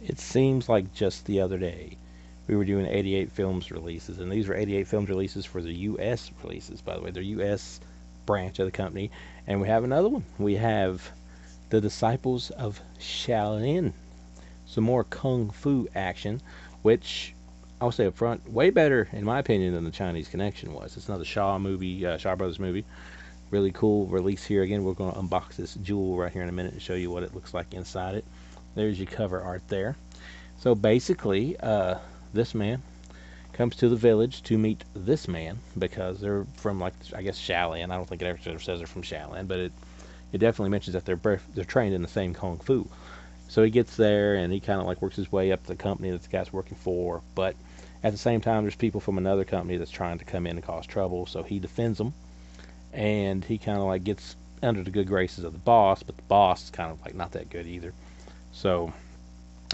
It seems like just the other day we were doing 88 films releases, and these were 88 films releases for the U.S. releases, by the way. They're U.S. branch of the company. And we have another one. We have The Disciples of Shaolin. Some more kung fu action, which I'll say up front, way better in my opinion than the Chinese Connection was. It's another Shaw movie, Shaw Brothers movie. Really cool release here. Again, we're going to unbox this jewel right here in a minute and show you what it looks like inside it. There's your cover art there. So basically, this man comes to the village to meet this man because they're from, like, I guess Shaolin. I don't think it ever says they're from Shaolin, but it definitely mentions that they're trained in the same kung fu. So he gets there and he kind of like works his way up to the company that the guy's working for, but at the same time there's people from another company that's trying to come in and cause trouble, so he defends them, and he kind of like gets under the good graces of the boss, but the boss is kind of like not that good either. So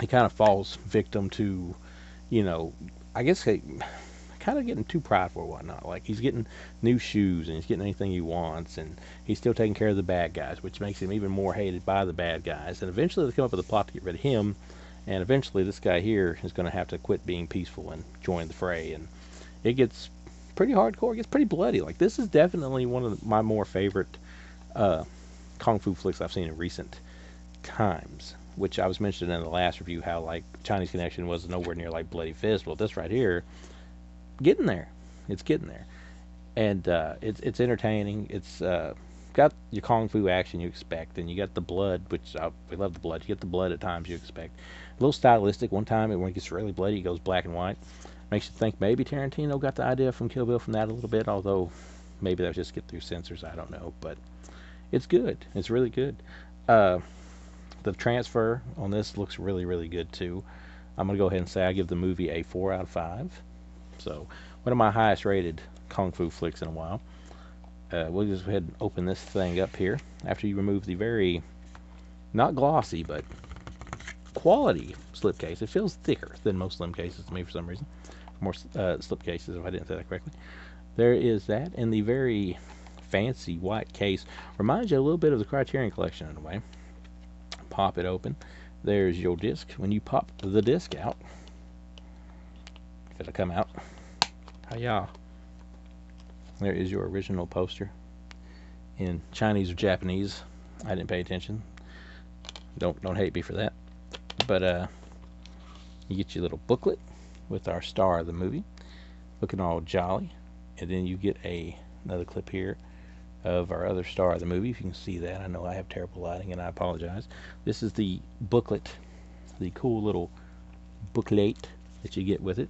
he kind of falls victim to, you know, I guess kind of getting too prideful or whatnot. Like, he's getting new shoes and he's getting anything he wants, and he's still taking care of the bad guys, which makes him even more hated by the bad guys. And eventually they come up with a plot to get rid of him, and eventually this guy here is going to have to quit being peaceful and join the fray, and it gets pretty hardcore. It gets pretty bloody. Like, this is definitely one of my more favorite kung fu flicks I've seen in recent times, which I was mentioning in the last review how like Chinese Connection was nowhere near like Bloody Fist. Well, this right here, getting there. It's getting there, and it's entertaining. It's got your kung fu action you expect, and you got the blood, which we love the blood. You get the blood at times you expect. A little stylistic. One time when it gets really bloody, it goes black and white. Makes you think maybe Tarantino got the idea from Kill Bill from that a little bit, although maybe that was just get through censors. I don't know, but it's good. It's really good. The transfer on this looks really, really good too. I'm going to go ahead and say I give the movie a 4 out of 5. So, one of my highest rated kung fu flicks in a while. We'll just go ahead and open this thing up here. After you remove the very, not glossy, but quality slipcase. It feels thicker than most slipcases to me for some reason. More slipcases, if I didn't say that correctly. There is that, and the very fancy white case reminds you a little bit of the Criterion Collection in a way. Pop it open. There's your disc. When you pop the disc out, if it'll come out, hiya, there is your original poster in Chinese or Japanese. I didn't pay attention. Don't hate me for that. But you get your little booklet with our star of the movie, looking all jolly, and then you get another clip here of our other star of the movie. If you can see that, I know I have terrible lighting and I apologize. This is the booklet, the cool little booklet that you get with it.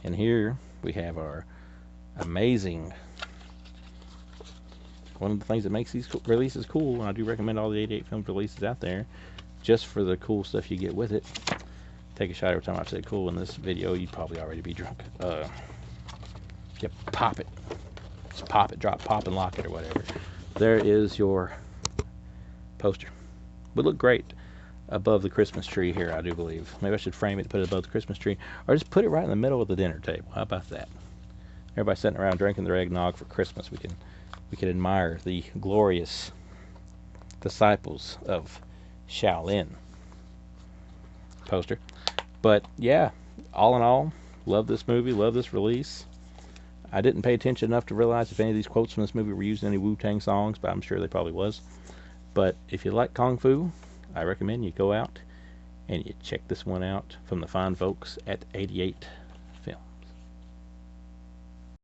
And here we have our amazing, one of the things that makes these releases cool, and I do recommend all the 88 film releases out there just for the cool stuff you get with it. Take a shot every time I say cool in this video. You'd probably already be drunk. You pop it. Just pop it, drop, pop, and lock it, or whatever. There is your poster. Would look great above the Christmas tree here, I do believe. Maybe I should frame it, put it above the Christmas tree, or just put it right in the middle of the dinner table. How about that? Everybody sitting around drinking their eggnog for Christmas. We can admire the glorious disciples of Shaolin poster. But yeah, all in all, love this movie, love this release. I didn't pay attention enough to realize if any of these quotes from this movie were used in any Wu-Tang songs, but I'm sure they probably was. But if you like Kung Fu, I recommend you go out and you check this one out from the fine folks at 88